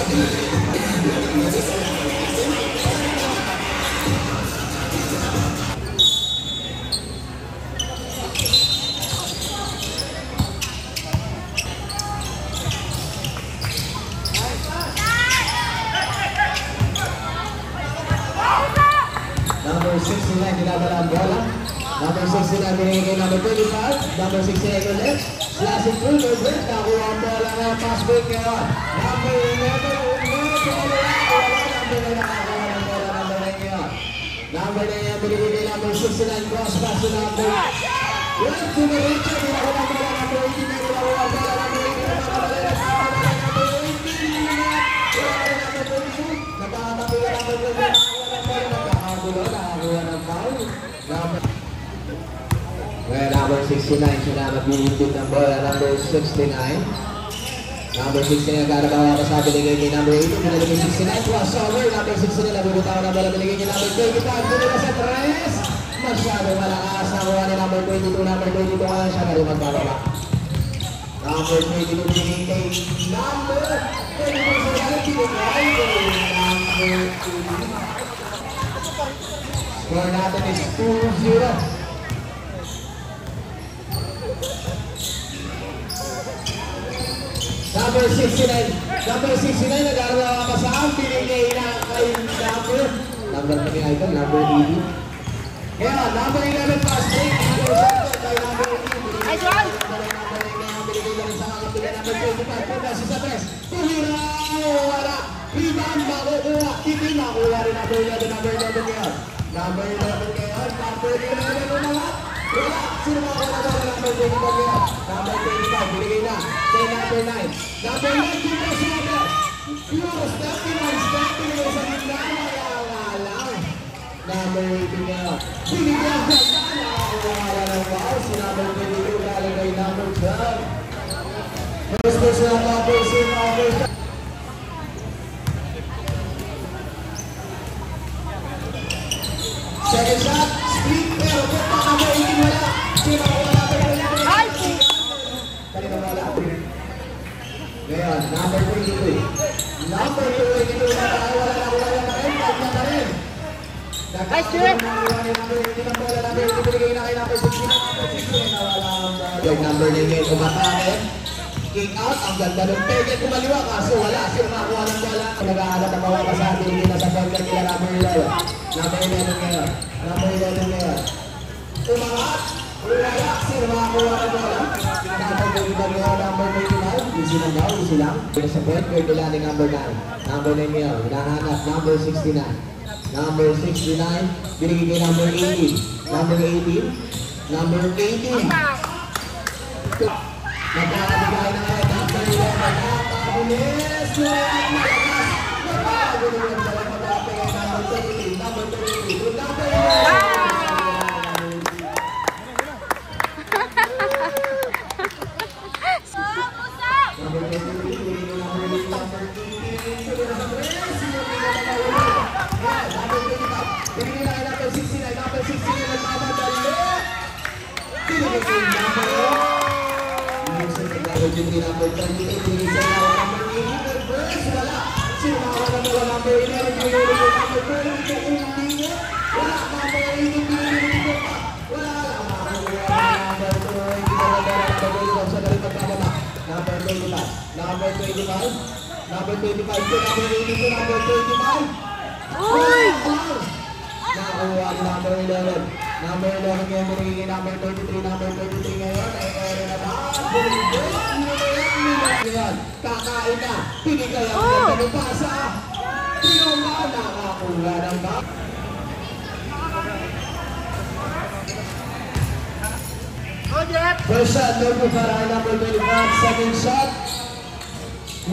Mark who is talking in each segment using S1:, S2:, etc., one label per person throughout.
S1: Number 69, dinadala ang bola. Number 69, binigay kay number 25. Number 68 ulit. Slashing through, no break. Nakuha ang bola ng pass break ngayon. Number 11, ulit. Number 9 nakakuha ng bola. Number 9 ngayon. Number 9 yan, binigay kay number 69. Cross pass to number 1. To the right, nakakuha ang bola. Number 18, nakakuha ang bola. Number 18, nakakuha ang bola. Number 18, nagkakatapulan number 22. Nakakuha ng foul. Well, number 69 siya na nagbibigit ng bola. Number 69. Number 69 nagkakabawa pa sa binigay kay number 18. Binigay 69. Crossover. Number 69 nabibitaw ng bola. Binigay kay number 25. Binigay sa 3. Masyado malakas. Nakuha ni number 22. Number 22 nga siya na rin magbababa. Number 22 binigay kay number 22. Score natin is 2-0. Number 69. Number 69 nag-aaral ka sa ang pinigay na kay number ni Idol, number 80. Kaya, number 11 pass break. Number 7 kay number 80. Ay, John! Binigay na rin sa kapila number 25. Punta si Satres. Tuhira! Wala! Rebound makukuha. Hindi makuha rin number 11. Number 11 ngayon. Number 11 ngayon. Number 11 umangat. Wala! Sino makuha na number 25 ngayon? Number 25. Binigay na kay number 9. Number 9, Jimbo Sumber. Puro stepping on stepping mo sa gitna. Wala. Number 18 ngayon. Binigyan ka na. Wala ng foul. Si number 22 galing kay number 12. First person ang number 6. Second shot, split, pero kung makakaitin wala. Sino wala pa rin? Kanina wala. Ngayon, number 22. Number 22, wala na rin. Pagka na rin. Nagkakaroon number 18 ang bola. Number 18, binigay na kay number 16. Number 16, nawala ang bola. Yung number 9, umatake. Kick out, ang ganda ng pege kumaliwa. Kaso wala, sino makakuha ng bola. Nag-aalat ang bawa ka sa atin. Hindi na sa pagkat nila number 11. Number 11 ngayon. Number 11 ngayon. Umangat. Wala. Sino makakuha ng bola? Number 29 ngayon. Number 29. Easy lang daw. Easy lang. Sa point guard nila ni number 9. Number 9 ngayon. Hinahanap. Number 69. Number 69. Binigay kay number 18. Number 18. Number 18. Nagkakabigay na ngayon. Number 11. Nakabulis. Malakas. Nakabulis. Number 23. Number 23. Number 11. Number 25. Number 25 to number 80 to number 25. Nakuha ni number 11. Number 11 ngayon binigay number 33. Number 33 ngayon ay ere na ba? Kakain na. Pinigay ang ganda ng pasa. Tiyoma nakakuha ng ba? First shot, no good para number 25. Second shot,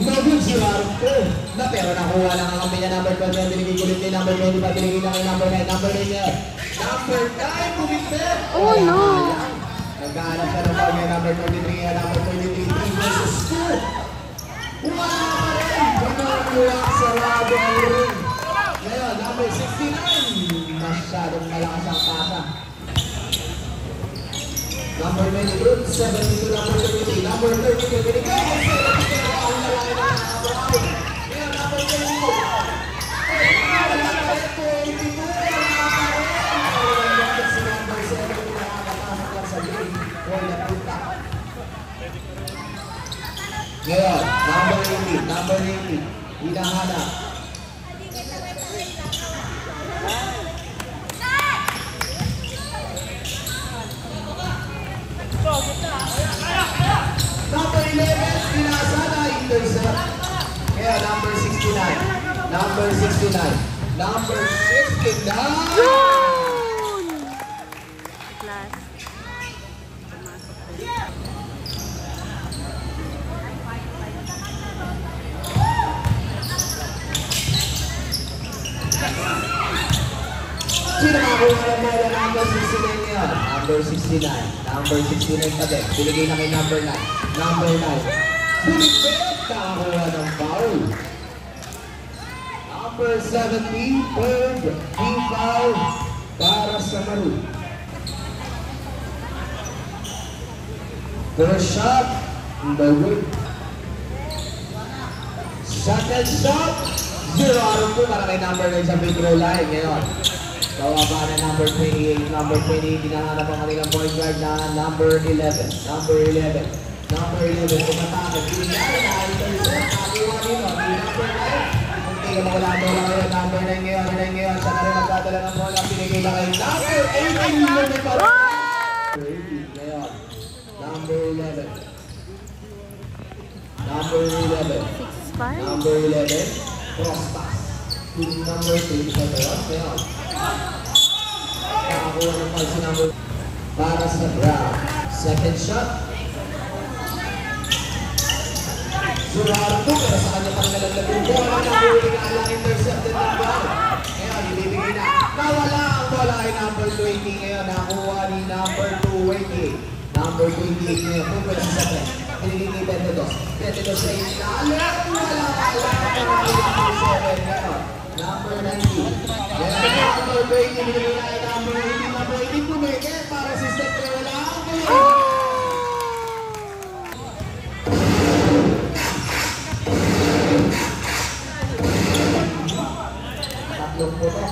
S1: no good si Marco. Pero nakuha lang ang kami niya number 12. Binigay ko rin kay number 25. Binigay na kay number 9. Number 9 niya. Number 9, bumipit. Oh no. Nagkahanap ka ng ball niya. Number 33. Number 33. 3 versus 2. Wow! Pinakuha sa labo ang ring. Ngayon, number 69. Masyadong malakas ang pasa. Number 22, 72, number 33, number 33, binigay! Ngayon, number Number 80. Hinahanap. Number 11, pinasana, intercept. Kaya number 69. Number 69. Number 69.
S2: Class.
S1: Sino makakuha ng bola? Number 69 ngayon. Number 69. Number 69 pa din. Binigay na kay number 9. Number 9. Bulikbet! Nakakuha ng foul. Number 17. Third. Team foul. Para sa Maru. First shot. The win. Second shot. 0 out of 2 para kay number 9 sa free throw line ngayon. Kawaba na number 28. Number 28, hinahanap ang kanilang point guard na number 11. Number 11. Number 11, umatake. Pinigay na intercept. Nakakuha nito. Number 9. Munti ka mawala mo lang ngayon. Number 9 ngayon. Number 9 ngayon. Siya na rin magdadala ng bola. Pinigay na kayo. Number 18. Number 18 ngayon. Number 11. Number 11.
S2: 6'5".
S1: Number 11. Cross pass. Number 3. Ngayon. Nakakuha ng foul si number para sa Brown. Second shot. Suraro po, pero sa kanya pang nalaglag yung bola na huli na lang intercepted ng Brown. Ngayon, ibibigay na. Nawala ang bola ay number 20 ngayon. Nakuha ni number 28. Number 28 ngayon. Kung pwede sa second. Pinigay ni Bendedos. Bendedos sa ilalim. Wala number 7 ngayon. Number 19. Number 20, binigay na ay number 18. Number 18 pumigil para si Steph Curry. Wala ang bola. Tatlong po to.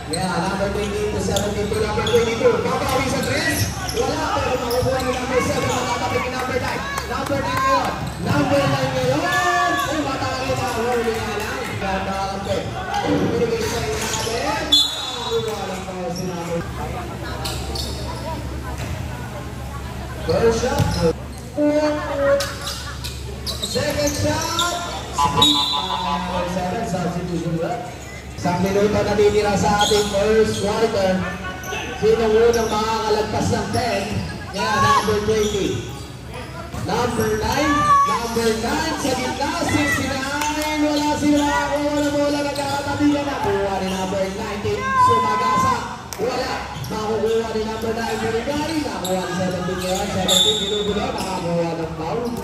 S1: Yeah, number 28 to 72. Number 22. Babawi sa 3. Wala, pero makukuha ni number 7. Makakapit ni number 9. Number 9 ngayon. Number 9 ngayon. Ay, matangin na. Huli nga lang. Ganda-kapit. Binigay sa iyo natin. Nakakuha lang pa si number 5. First shot. Second shot. Number 7. Substitution block. Isang minuto na titira sa ating first quarter. Sino unang makakalagpas ng 10? Kaya number 20. Number 9. Number 9 sa gitna. 69. Wala sila. Wala bola. Nagkakatabigan na. Kuha ni number 19. Sumagasa. Wala. Makukuha ni number 9. Binigay. Nakuha ni 17 ngayon. 17 binugulo. Nakakuha ng foul.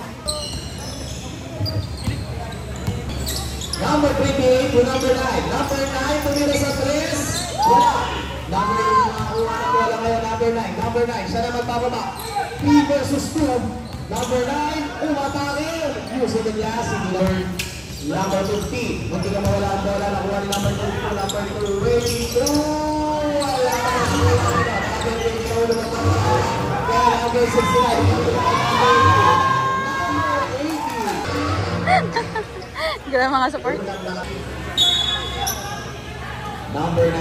S1: Number 28 to number 9. Number 9 tumira sa 3. Wala. Number 8 nakakuha ng bola ngayon. Number 9. Number 9. Siya na magpapaba. 3 versus 2. Number 9. Umatake. Using the glass. Number 50. Munti ka mawala ang bola. Nakuha ni number 22. Number 2. Waiting through. Wala ka na sa bola. Number 20 na ulo magpapaba. Kaya number 69. Number 80.
S2: Grabe mga support.
S1: Number 9.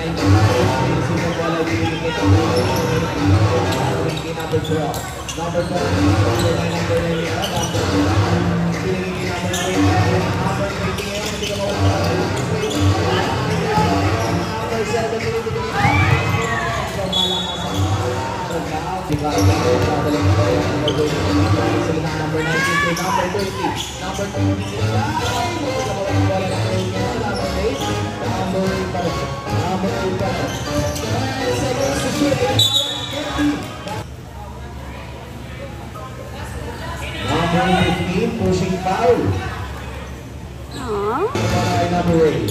S1: Number 12. Number 12. Number 15, pushing foul. Number 8.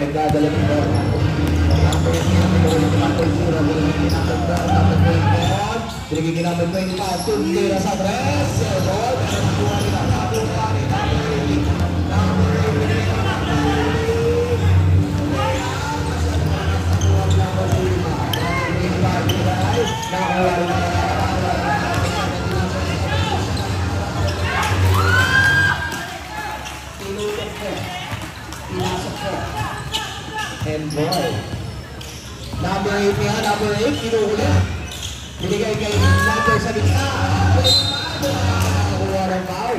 S1: nagdadala ng bola. Number 0, pinigigil number 25, tira sa tres. Ball, pero nakuha nila. Nakuha nila. And boy, number 8 niya, number 8, kinuhuli. Binigay kay number sa gitna. Nakuha ng foul.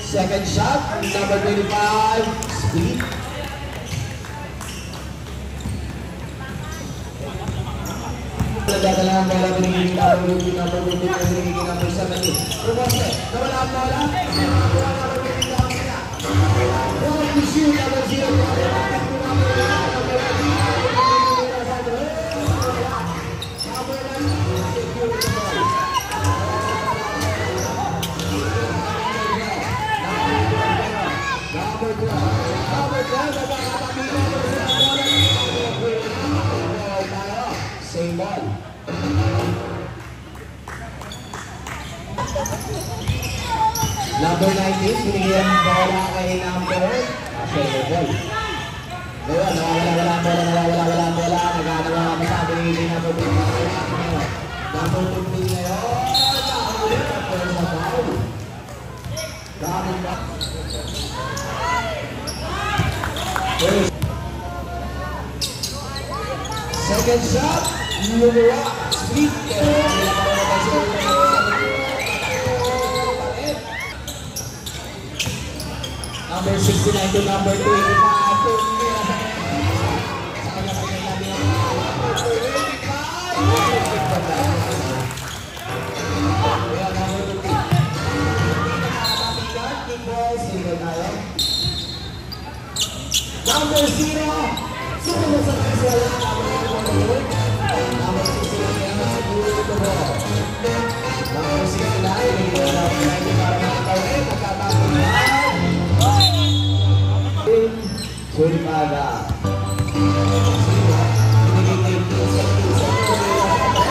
S1: Second shot, number 25, speed. Nagdadala ang bola, binigay number 7. Rumoste, nawala ang bola. Same ball. Number 19, binigyan ng bola kay number ball. Ngayon, nawawala ang bola. Nagagawa ang masabi ni number 2. Number 2 ngayon. Nakawala sa foul. Daming ba? Second shot, lumuwa. Sweet. Number 69 to number 25. Number 0. Sumunod sa kaswala. Number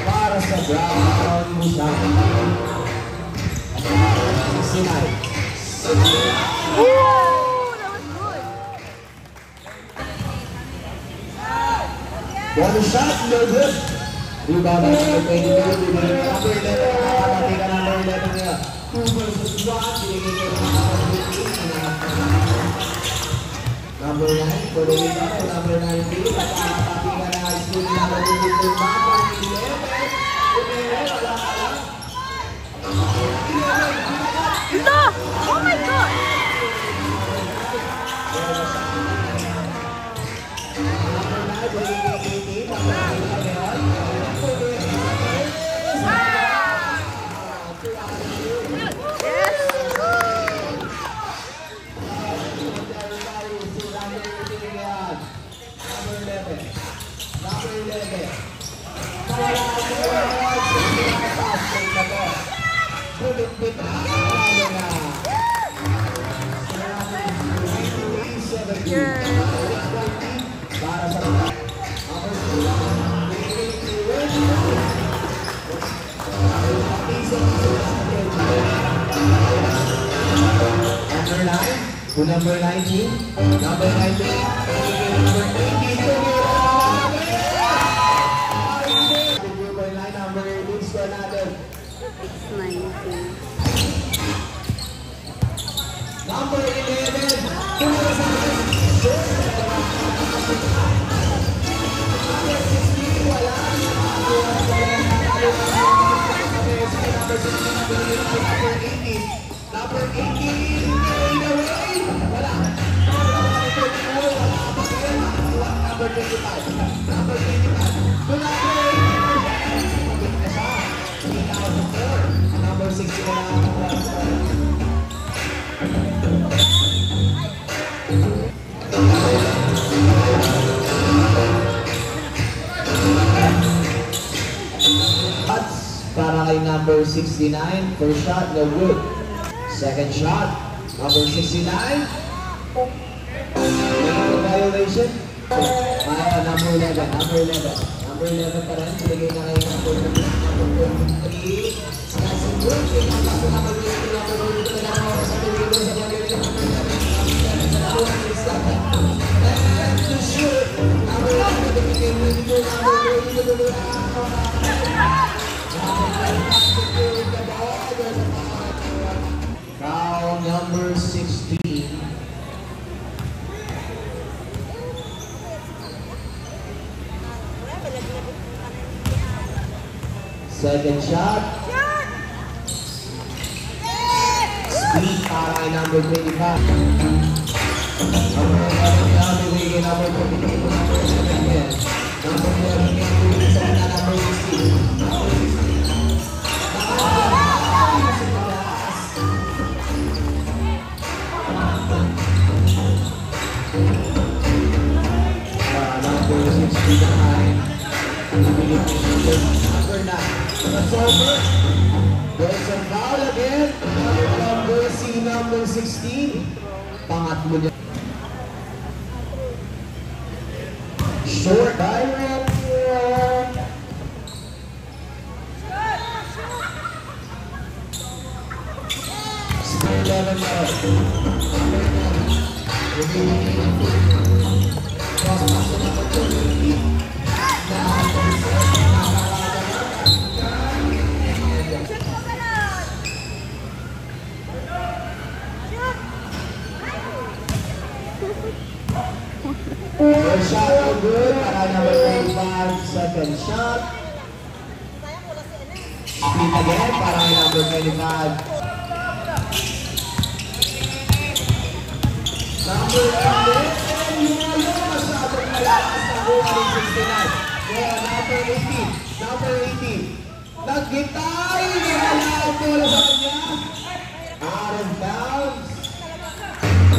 S1: para sa Brown Musang. Sinay. One shot, no good. Rebound number 22, number 11, nakakapatikan number 11 niya. 2 versus 1, binigay ko number 9, for the rebound, number 19, nakakapatikan na high school number 22, number 11.
S2: Ito! Oh my God!
S1: Number 19, number 19, number 18, number 18, number 18 natin.
S2: 619.
S1: Number 11. Number 16, wala. Number 18, fade away. Wala. Number 25. Number 25. Number 16 na lang. Para kay number 69, first shot, no good. Second shot, number 69. Violation. Number 11, number 11. Number 11 pa rin, pinigay na kayo number 23. Slicing good, pinagpaso number 23, number 23 na ako sa pinigay sa pagkakita and to shoot, number 11, pinigay mo dito, number 23. Foul number 16. Second shot. Speed para kay number 25. Number 11 number 23. Number 11 number 16. Number 9. That's over. There's a foul again. Number C, number 16. Pangatlo niya. Short direct. 11 First shot, no good. Para number 25, second shot. Speed again, para number 25. Number 11, yumayo masyadong malakas na buha ng 69. Kaya number 18, number 18. Nag-gitay, wala ang bola sa kanya. Out of bounds.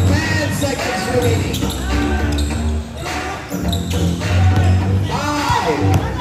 S1: 10 seconds remaining. 5.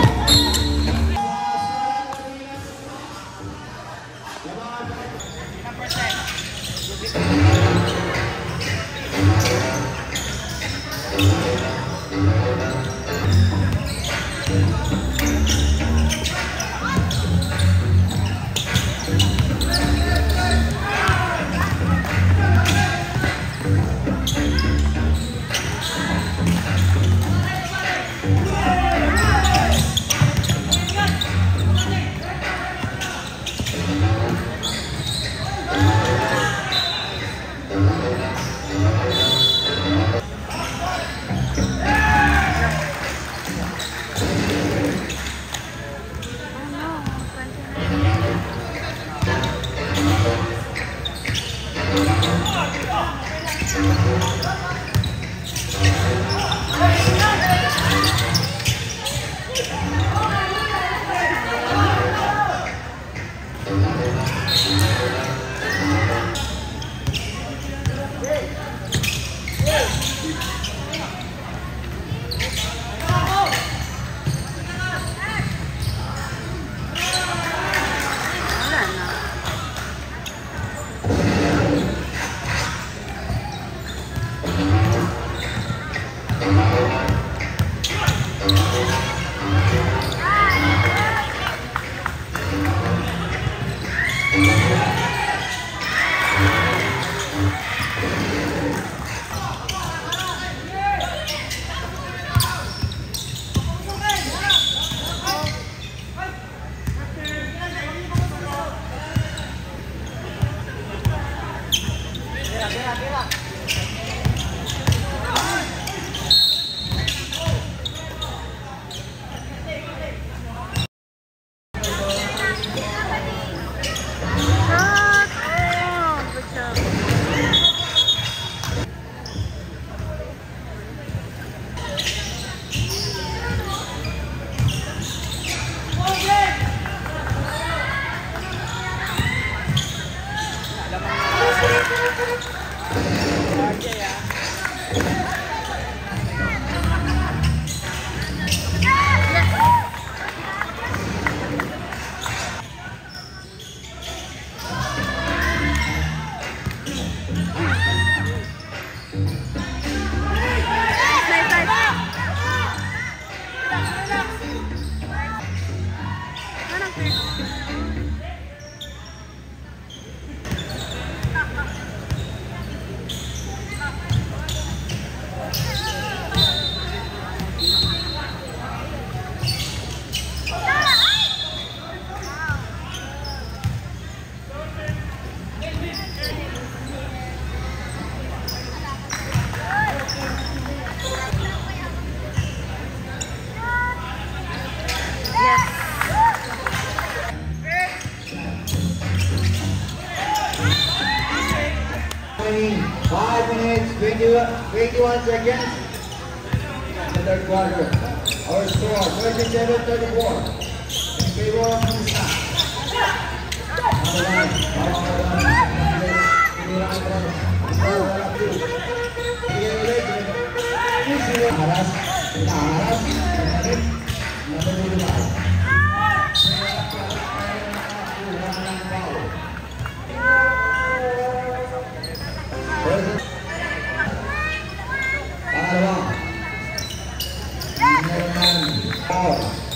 S1: 5 minutes, 21 seconds. The third quarter. Our score 37-34. In favor of Musa.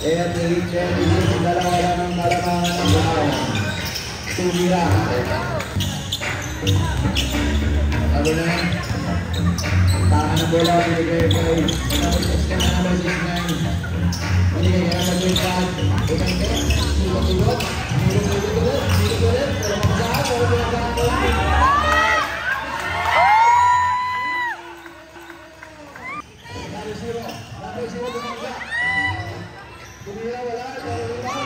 S1: Kaya Pilipian yung dalawa lang ng malamangan ng buhaw. Tumira. Sabi na, tahan ng bola, binigay kay number 6 na number 6'9". Binigay kay number 25. Utang ka, tulog-tulog, tulog-tulog, tulog-tulog, pero magsahan, pero pinagkakaan. Number 0 bumangga. Tumira wala, wala.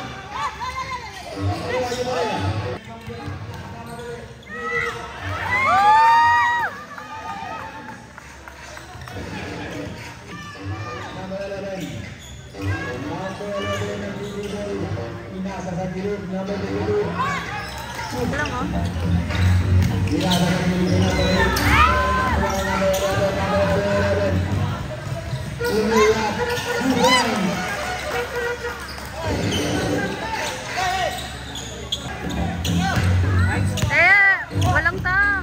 S1: Number 11. Inasa sa gilid, number 22.
S2: Lang oh.
S1: Inasa sa gilid, number 11. Tumira,
S2: Walang tao.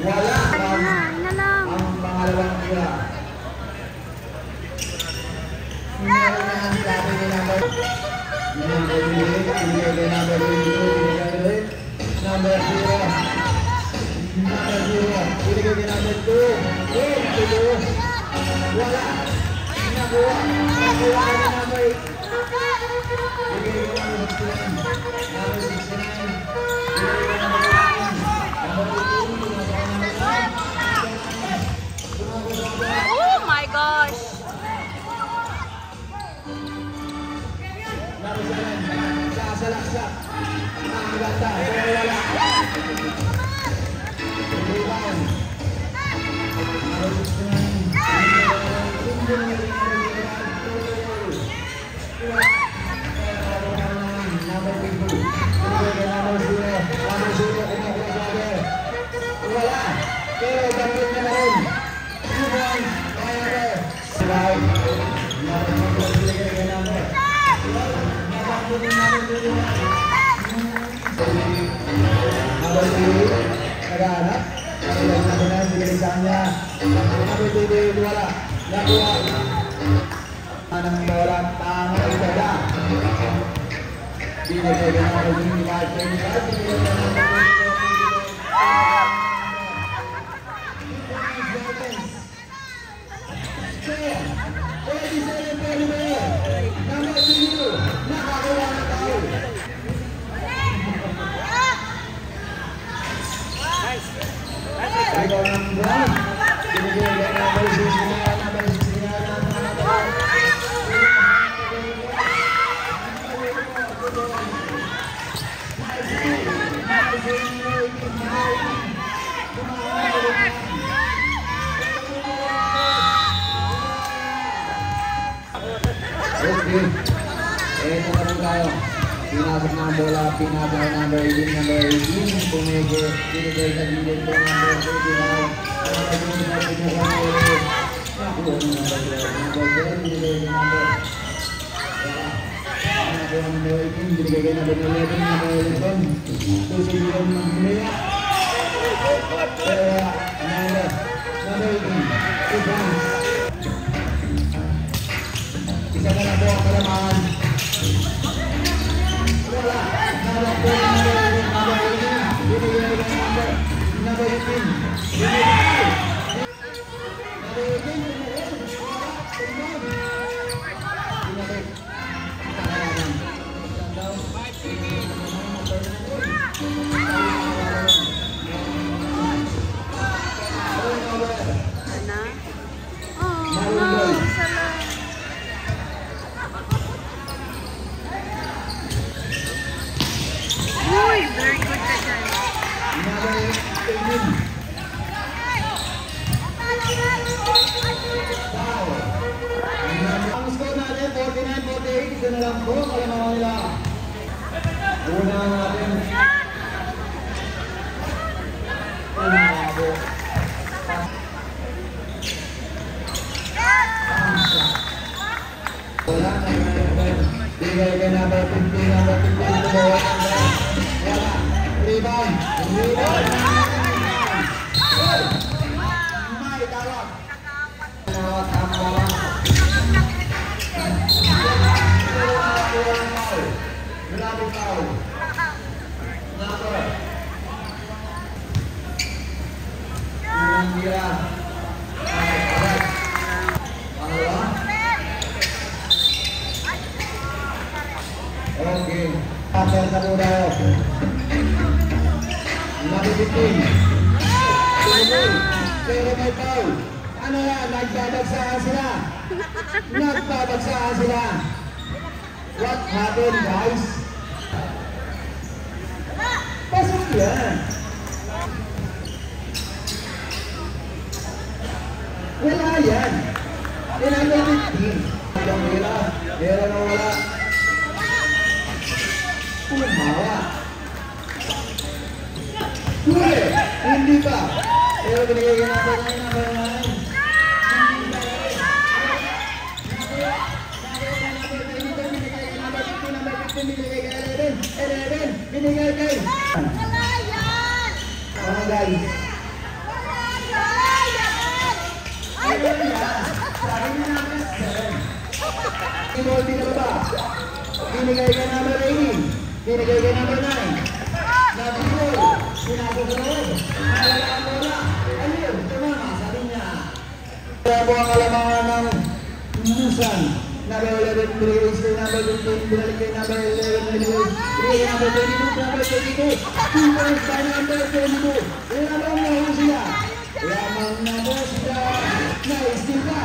S1: wala
S2: Ina lang.
S1: ang pangalawang bola. Meron na ang sabi ni number
S2: Oh my gosh.
S1: Ito naman tayo. Pinasok na ang bola, pinasok na number 18, pumigil, pinigay sa gilid ko number 18. Ang score natin, 49-48. Isa na lang po. Kalamahan nila. Una natin. Una po. Wala na yung bigay ka na ba 50 na ba 50 na ba wala. Rebound. Rebound. May tarot. Tama lang. Grabe foul. Number. Dia. Pangalawa. Okay. Pasal na po tayo. Nabibitin. Tumul. Pero may foul. Ano yan? Nagbabagsakan sila. Nagbabagsakan sila. What happened, guys? Pasok yan. Wala yan. Tinanggal 15. Walang hila. Hila na wala. Pumawa. Huli. Hindi pa. Pero binigay ka natin ngayon na bayan. Binigay kay.
S2: Wala yan!
S1: Mga guys. Ay, sabi niya namin 7. Inoldi na ba? Binigay ka number 18. Binigay ka number 9. Nabigol. Sinasok sa loob. Nalala ang bola. Ayun, tumama. Sabi niya. Kaya po ang alamangan ng Lusan. Number 11, binigay kay number 15. Binalik kay number 11. Binigay kay number 22. Number 22. 2 points by number 22. Lamang na ho sila. Lamang na ho sila. Na-steal ka.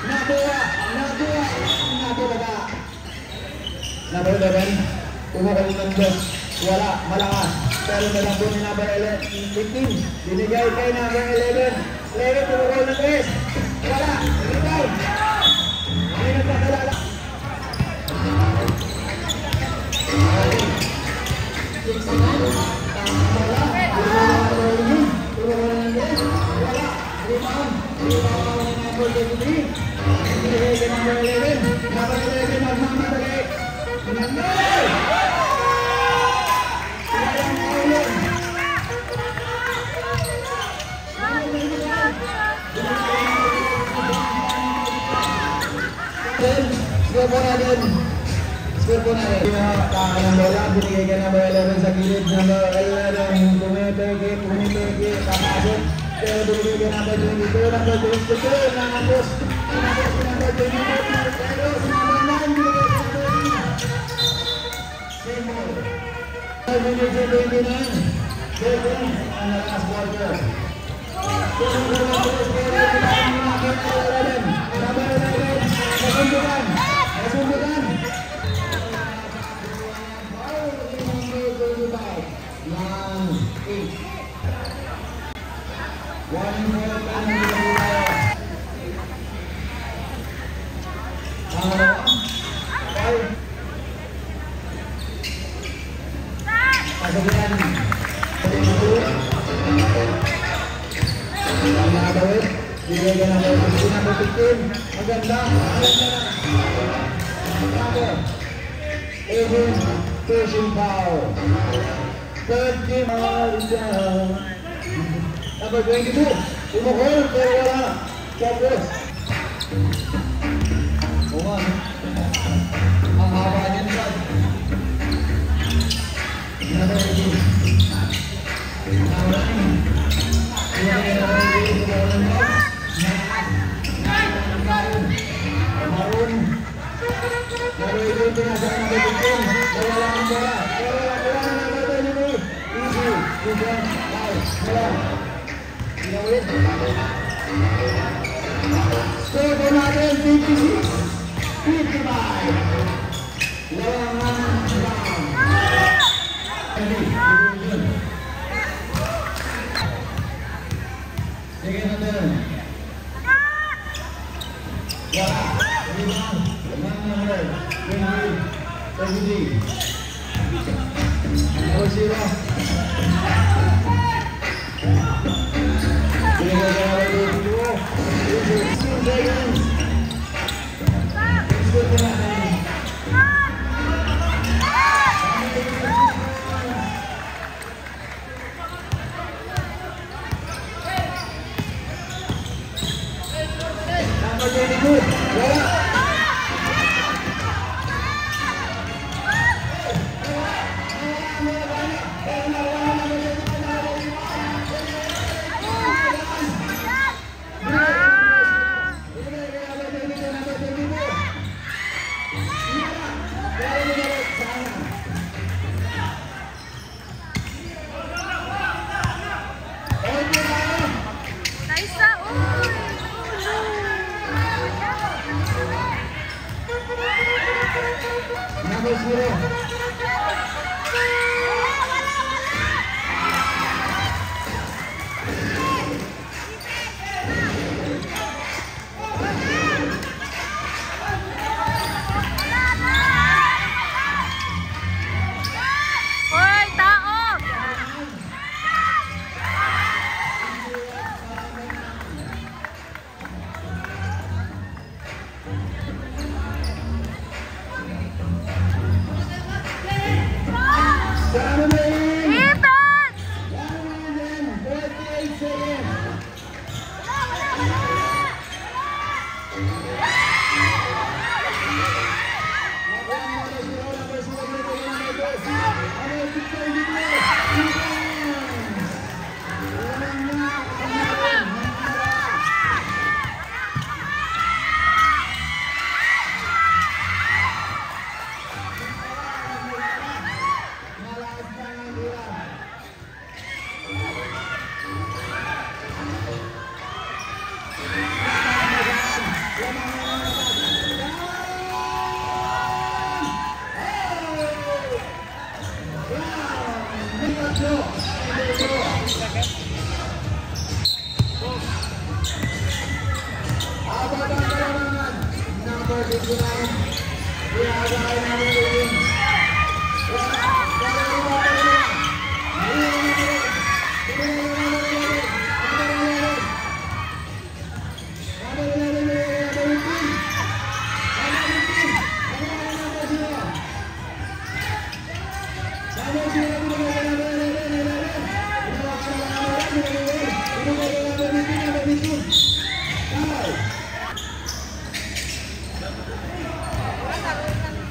S1: Nabuha. Nabuha. Nabuha ka. Number 11. Umukali ng Diyos. Wala. Malakas. Pero nalang po ni number 15. Binigay kay number 11. 11. Umukali ng Diyos. Wala. Rebound. Hindi nagpakalala. Score po natin. Pinakakaan ng bola, binigay ka number 11 sa gilid. Number 11, pumipeke, papasok. Pero binigay ka number 22, number 22, nakapos. Nakapos si number 22, pero si number 9, binigay ka number 8. Same ball. Binigay sa 29, 7, ang last quarter. Number 11, nasundukan. Nasundukan. Maganda. Pushing foul. Third team all down. Number 22. Umukol, pero wala. Tapos. Uman. Ang haba din ba? Number 2. Number 9. Maroon. Pero ito yung pinasok na bibitin. Wala ang bola. Wala na number 22. Easy. Good. Wala. Ginawin. Score po natin 56. 55. Lawangan lang. zero. Number zero.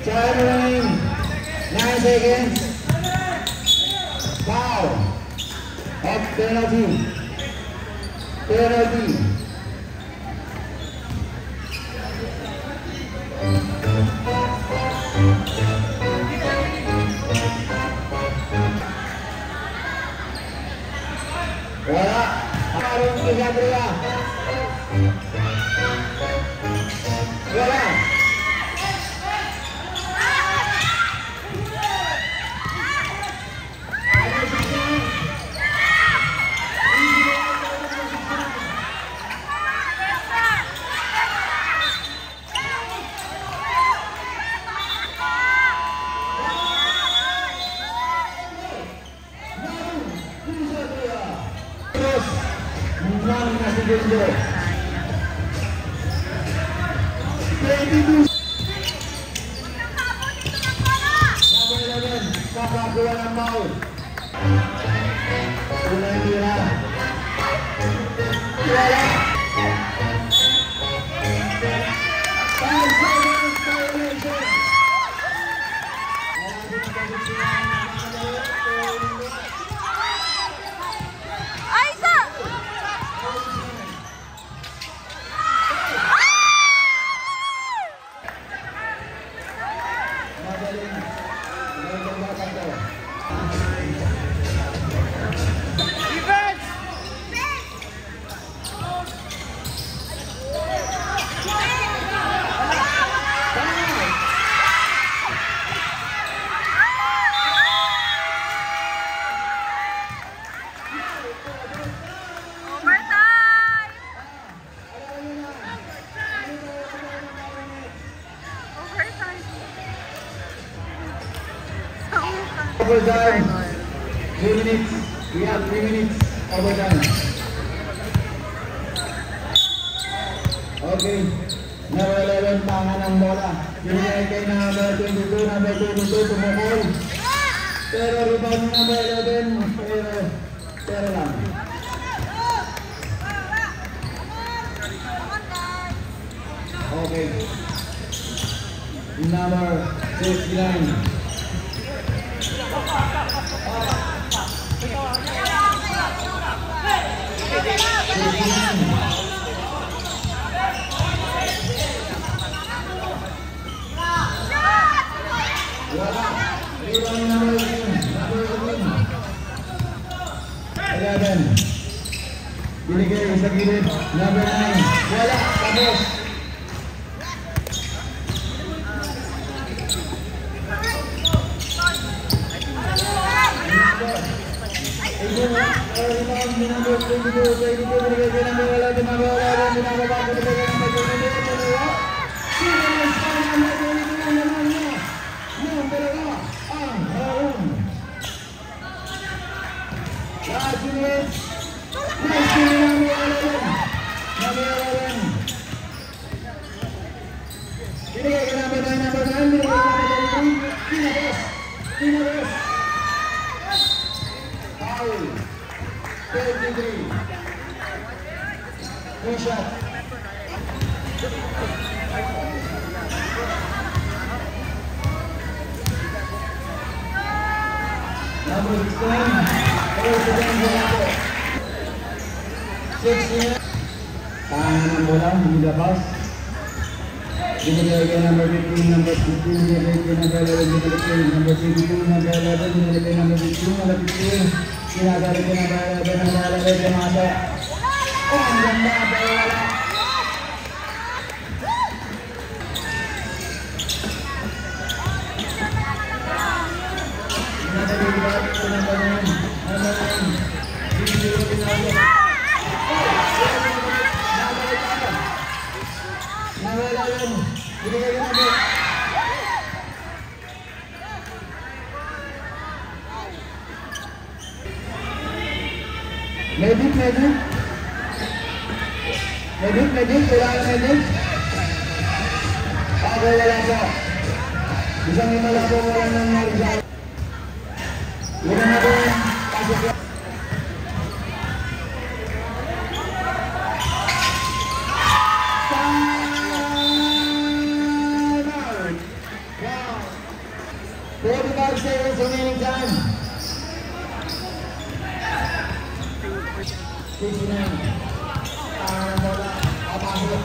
S1: Time remaining 9 seconds. Foul. Of penalty. Penalty. Wala. Harus bisa berubah. Wala. Overtime. 3 minutes. We have 3 minutes overtime. Okay. Number 11, tangan ang bola. Binigay kay number 22, number 22, tumukol. Pero rebound number 11, pero lang. Okay. Number 69. Wala. Rebound number 11. Binigay sa gilid. Number 9. Wala. Tapos. Tangan ang bola, hindi labas. Binigay kay number 15, number 15, binigay kay number 11, binigay kay number 22, number 11, binigay kay number 15, number 15. Sinagalit kay number 11, number 11, pinasa. Oh, ang ganda, pero wala. Medic, kailangan medic. Okay, wala po. Isang wala po walang nangyari sa akin. Wala na po yung pasok po. Wow. 45 seconds remaining time. 69. Tangan bola, apasok.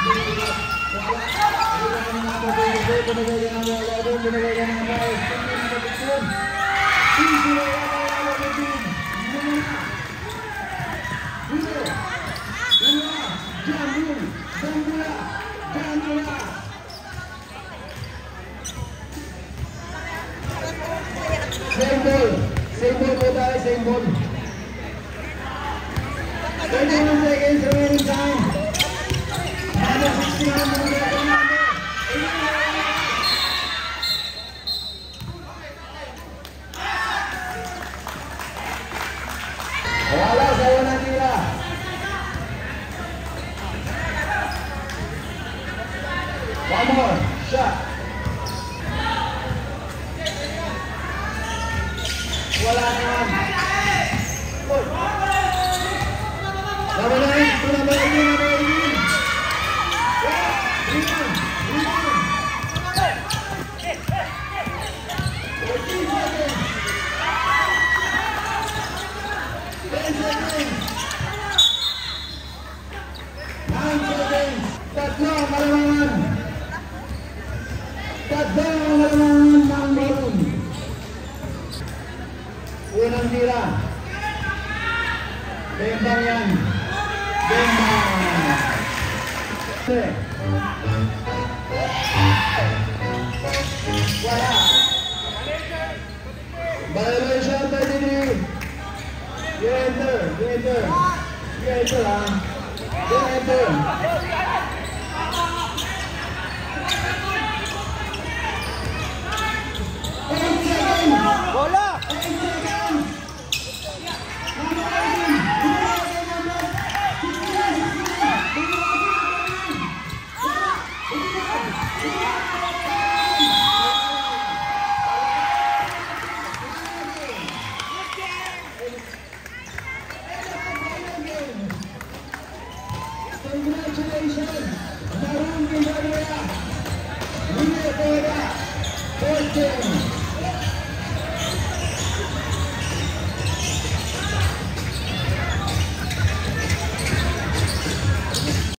S1: Binigay. Wala. Binigay ng number 22, binigay ng number 11, binigay ng number 15. Easy na yan ang 11. Dito. Jambula. Same ball po tayo, same ball. 21 seconds remaining time. Number 61, number 11. Wala, sayo na tira. One more shot. Wala naman. Number 9, number 18, number 18. Rebound. 14 seconds. 10 seconds. 9 seconds. Tatlo ang malamangan ng balon. Unang tira. Bembang yan. Wala. Violation 33. You enter ha. You enter. Bola. 8 seconds. Congratulations! Maroon Villanueva! Winner for the 14